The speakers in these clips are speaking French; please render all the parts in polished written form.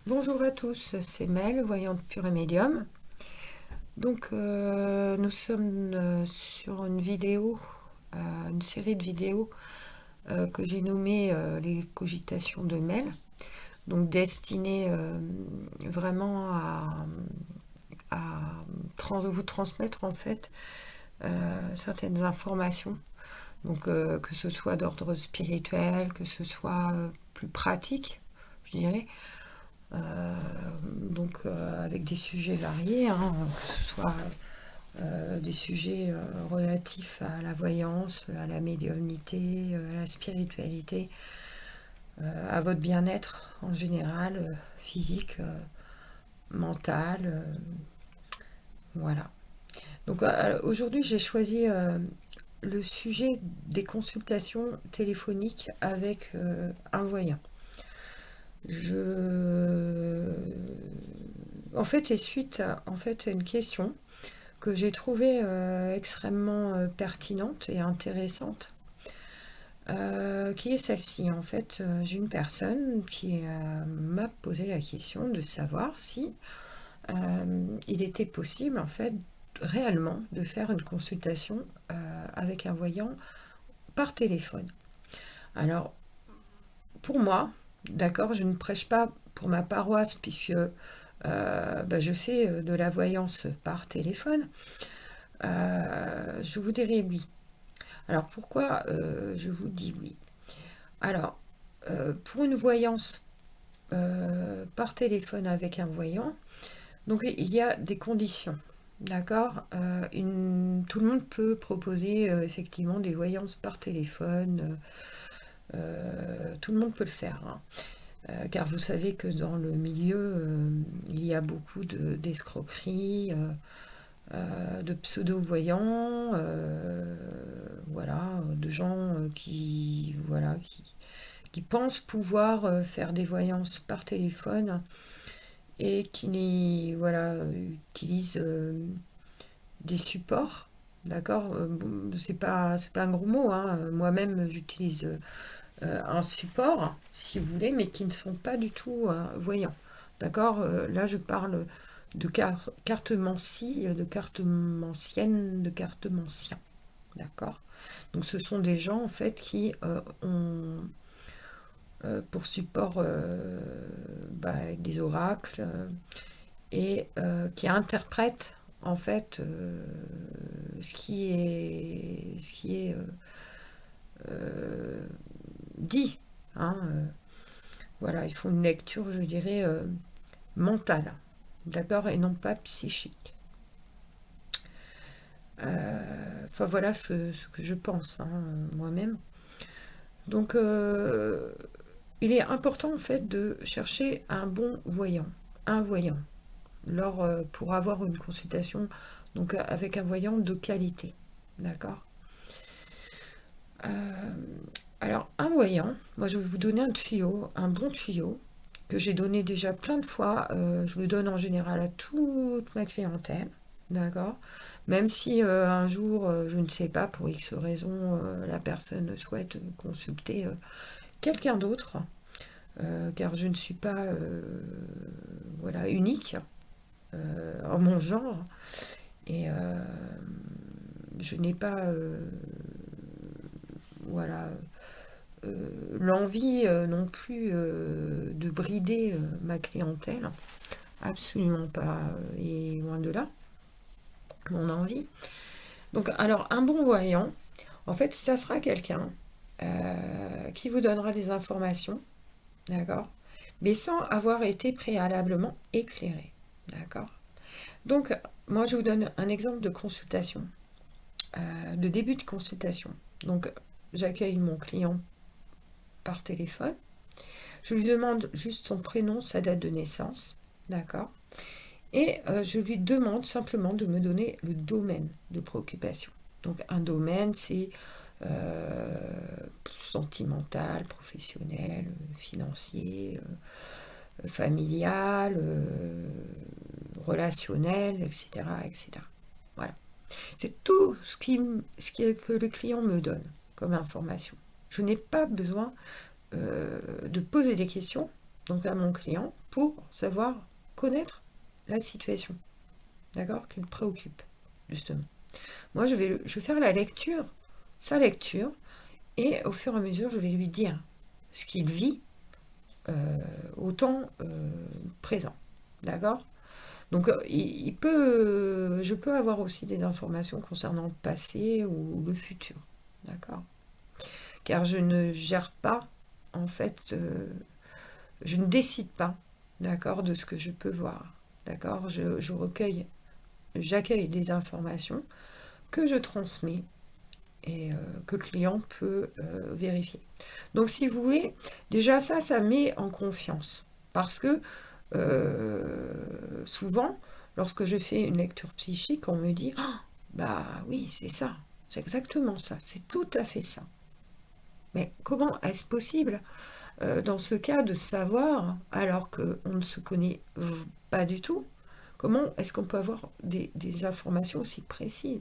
Bonjour à tous, c'est Mel, voyante pure et médium. Donc nous sommes sur une vidéo, une série de vidéos que j'ai nommée les cogitations de Mel, donc destinées vraiment à vous transmettre en fait certaines informations. Donc que ce soit d'ordre spirituel, que ce soit plus pratique, je dirais. Avec des sujets variés, hein, que ce soit des sujets relatifs à la voyance, à la médiumnité, à la spiritualité, à votre bien-être en général, physique, mental, voilà. Donc aujourd'hui j'ai choisi le sujet des consultations téléphoniques avec un voyant. En fait, c'est suite à une question que j'ai trouvée extrêmement pertinente et intéressante, qui est celle-ci. En fait, j'ai une personne qui m'a posé la question de savoir si il était possible, en fait, réellement, de faire une consultation avec un voyant par téléphone. Alors, pour moi, d'accord, je ne prêche pas pour ma paroisse puisque je fais de la voyance par téléphone. Je vous dirais oui. Alors pourquoi je vous dis oui? Alors, pour une voyance par téléphone avec un voyant, donc il y a des conditions. D'accord. Tout le monde peut proposer effectivement des voyances par téléphone. Tout le monde peut le faire, hein. Car vous savez que dans le milieu, il y a beaucoup d'escroqueries, de pseudo-voyants, voilà, de gens qui pensent pouvoir faire des voyances par téléphone et qui voilà, utilisent des supports. D'accord. Bon, c'est pas un gros mot, hein. Moi-même, j'utilise un support, si vous voulez, mais qui ne sont pas du tout voyants. D'accord. Là, je parle de cartomancie, de cartomancienne, de cartomancien. D'accord. Donc, ce sont des gens, en fait, qui ont pour support des oracles et qui interprètent, en fait, ce qui est dit, hein. Voilà, ils font une lecture, je dirais, mentale, d'accord, et non pas psychique. Enfin voilà ce que je pense, hein, moi-même. Donc il est important en fait de chercher un voyant, pour avoir une consultation donc avec un voyant de qualité, d'accord. Euh, alors un voyant, moi je vais vous donner un tuyau, un bon tuyau que j'ai donné déjà plein de fois. Je le donne en général à toute ma clientèle, d'accord. Même si un jour, je ne sais pas, pour X raison, la personne souhaite consulter quelqu'un d'autre, car je ne suis pas voilà, unique en mon genre, et je n'ai pas voilà, l'envie non plus de brider ma clientèle, absolument pas, et loin de là, mon envie. Donc, alors, un bon voyant, en fait, ça sera quelqu'un qui vous donnera des informations, d'accord, mais sans avoir été préalablement éclairé, d'accord. Donc, moi, je vous donne un exemple de consultation, de début de consultation. Donc, j'accueille mon client par téléphone. Je lui demande juste son prénom, sa date de naissance, d'accord. Et je lui demande simplement de me donner le domaine de préoccupation. Donc, un domaine, c'est euh, sentimental, professionnel, financier, familial, relationnel, etc., etc. Voilà. C'est tout que le client me donne comme information. Je n'ai pas besoin de poser des questions, donc à mon client, pour savoir connaître la situation, d'accord, qui le préoccupe, justement. Moi, je vais faire la lecture, sa lecture, et au fur et à mesure, je vais lui dire ce qu'il vit au temps présent, d'accord. Donc, je peux avoir aussi des informations concernant le passé ou le futur, d'accord. Car je ne gère pas, en fait, je ne décide pas, d'accord, de ce que je peux voir, d'accord. J'accueille des informations que je transmets et que le client peut vérifier. Donc, si vous voulez, déjà ça met en confiance. Parce que souvent, lorsque je fais une lecture psychique, on me dit ah, bah oui, c'est ça, c'est exactement ça, c'est tout à fait ça. Mais comment est-ce possible dans ce cas de savoir, alors qu'on ne se connaît pas du tout, comment est-ce qu'on peut avoir des informations aussi précises?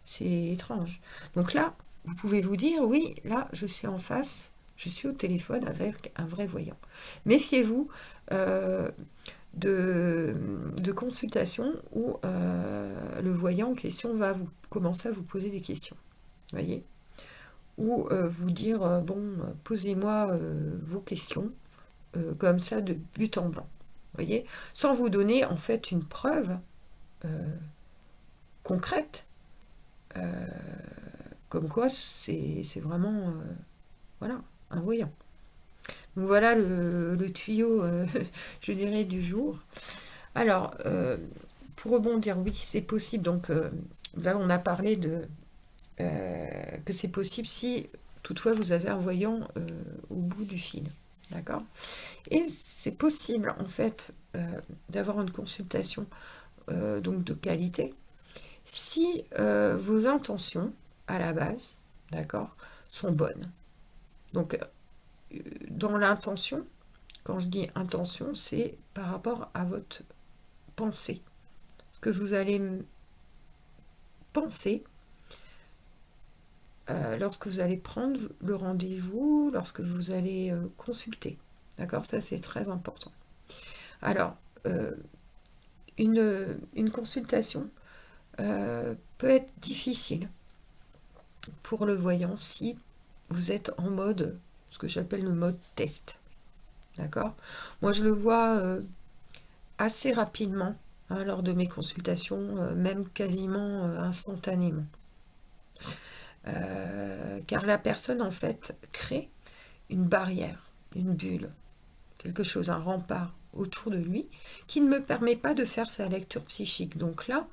C'est étrange. Donc là, vous pouvez vous dire, oui, là, je suis en face, je suis au téléphone avec un vrai voyant. Méfiez-vous de consultations où le voyant en question va vous commencer à vous poser des questions. Voyez, ou vous dire, posez-moi vos questions, comme ça, de but en blanc. Voyez, sans vous donner, en fait, une preuve concrète, comme quoi c'est vraiment voilà, un voyant. Donc voilà le tuyau, je dirais, du jour. Alors, pour rebondir, oui, c'est possible. Donc là, on a parlé que c'est possible si toutefois vous avez un voyant au bout du fil. D'accord. Et c'est possible, en fait, d'avoir une consultation donc de qualité si vos intentions, à la base, d'accord, sont bonnes. Donc, dans l'intention, quand je dis intention, c'est par rapport à votre pensée. Ce que vous allez penser lorsque vous allez prendre le rendez-vous, lorsque vous allez consulter. D'accord, ça c'est très important. Alors, une consultation peut être difficile pour le voyant si vous êtes en mode, ce que j'appelle le mode test. D'accord. Moi, je le vois assez rapidement lors de mes consultations, même quasiment instantanément. Car la personne, en fait, crée une barrière, une bulle, quelque chose, un rempart autour de lui qui ne me permet pas de faire sa lecture psychique. Donc là,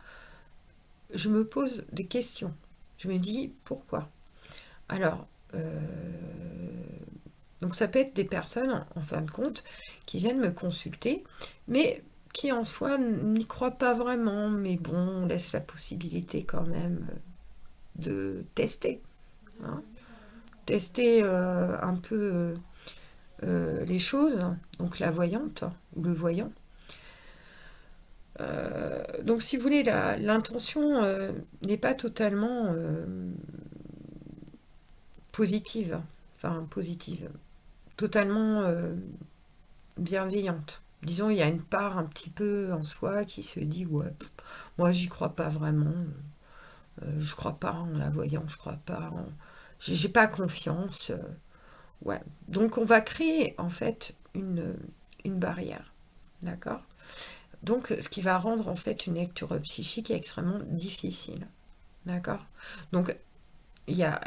je me pose des questions. Je me dis pourquoi. Alors, donc ça peut être des personnes, en fin de compte, qui viennent me consulter, mais qui en soi n'y croient pas vraiment, mais bon, on laisse la possibilité quand même de tester. Hein. Tester un peu les choses, donc la voyante ou le voyant. Donc si vous voulez, l'intention n'est pas totalement positive, totalement bienveillante. Disons, il y a une part un petit peu en soi qui se dit, ouais, moi j'y crois pas vraiment, je crois pas en la voyant, je crois pas en... J'ai pas confiance. Ouais. Donc on va créer en fait une barrière. D'accord. Donc ce qui va rendre en fait une lecture psychique extrêmement difficile. D'accord. Donc il y a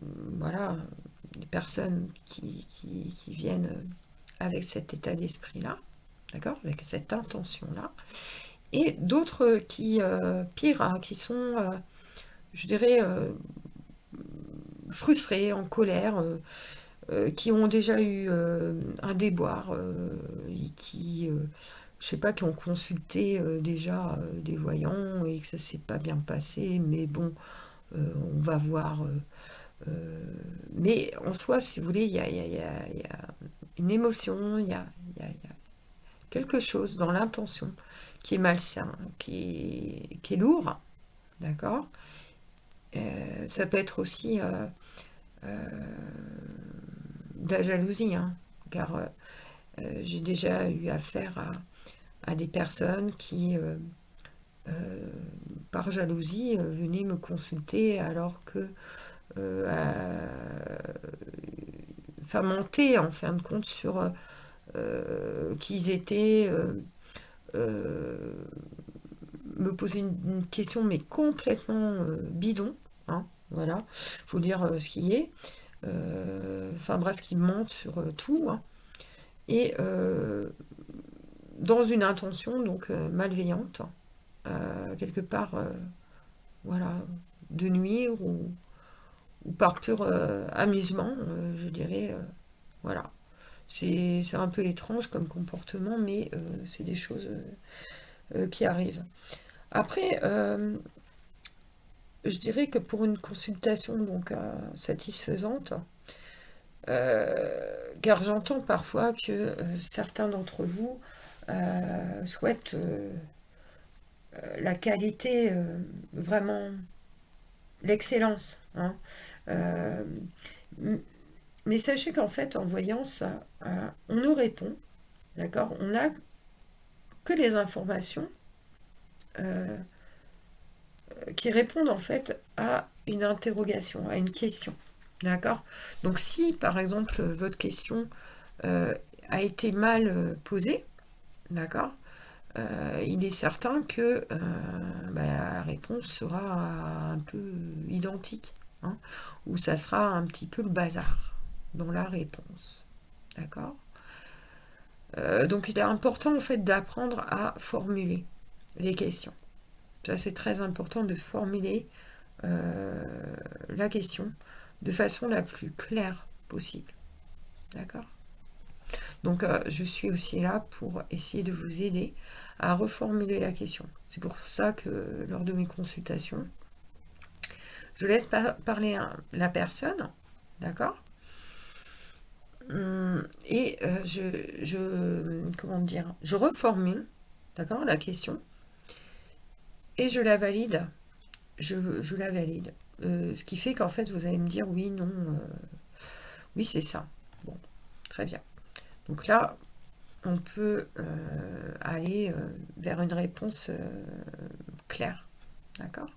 voilà, des personnes qui viennent avec cet état d'esprit-là, d'accord, avec cette intention-là, et d'autres qui, pire, hein, qui sont, je dirais, frustrés, en colère, qui ont déjà eu un déboire, et qui, je sais pas, qui ont consulté déjà des voyants et que ça s'est pas bien passé, mais bon, on va voir. Mais en soi, si vous voulez, il y a une émotion, il y a quelque chose dans l'intention qui est malsain, qui est lourd, d'accord. Ça peut être aussi de la jalousie, hein, car J'ai déjà eu affaire à des personnes qui, par jalousie, venaient me consulter alors que enfin mentaient en fin de compte sur qu'ils étaient me poser une question mais complètement bidon, hein, voilà, faut dire ce qui est. Enfin bref, qui mentent sur tout, hein, et dans une intention donc malveillante, quelque part, voilà, de nuire ou par pur amusement, je dirais, voilà. C'est un peu étrange comme comportement, mais c'est des choses qui arrivent. Après, je dirais que pour une consultation donc satisfaisante, car j'entends parfois que certains d'entre vous souhaitent la qualité, vraiment l'excellence, hein. Euh, mais sachez qu'en fait, en voyance, on nous répond, d'accord? On n'a que les informations euh, qui répondent en fait à une interrogation, à une question, d'accord? Donc si, par exemple, votre question a été mal posée, d'accord? Il est certain que la réponse sera un peu identique, hein, ou ça sera un petit peu le bazar dans la réponse, d'accord? Donc il est important en fait d'apprendre à formuler les questions. Ça c'est très important de formuler la question de façon la plus claire possible, d'accord? Donc je suis aussi là pour essayer de vous aider à reformuler la question. C'est pour ça que lors de mes consultations, je laisse parler la personne, d'accord? Et comment dire, je reformule, d'accord, la question, et je la valide. Je la valide. Ce qui fait qu'en fait, vous allez me dire oui, non, oui, c'est ça. Bon, très bien. Donc là, on peut aller vers une réponse claire. D'accord?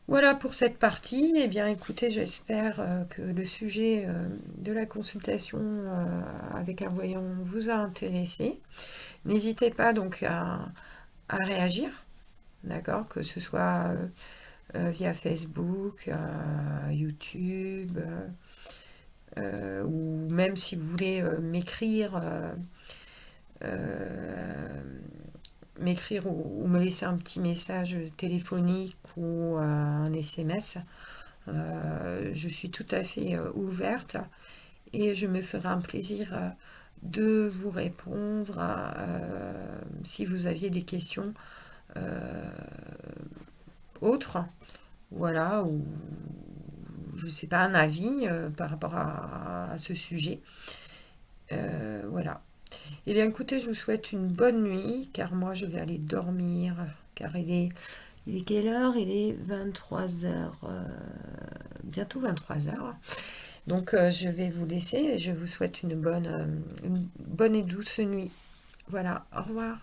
Voilà pour cette partie. Eh bien, écoutez, j'espère que le sujet de la consultation avec un voyant vous a intéressé. N'hésitez pas donc à réagir, d'accord? Que ce soit via Facebook, YouTube, ou même si vous voulez m'écrire ou me laisser un petit message téléphonique ou un SMS. Je suis tout à fait ouverte et je me ferai un plaisir de vous répondre si vous aviez des questions autres, voilà, ou je sais pas, un avis par rapport à ce sujet. Voilà. Eh bien, écoutez, je vous souhaite une bonne nuit, car moi, je vais aller dormir, car il est quelle heure? Il est 23h, bientôt 23h. Donc, je vais vous laisser et je vous souhaite une bonne et douce nuit. Voilà, au revoir.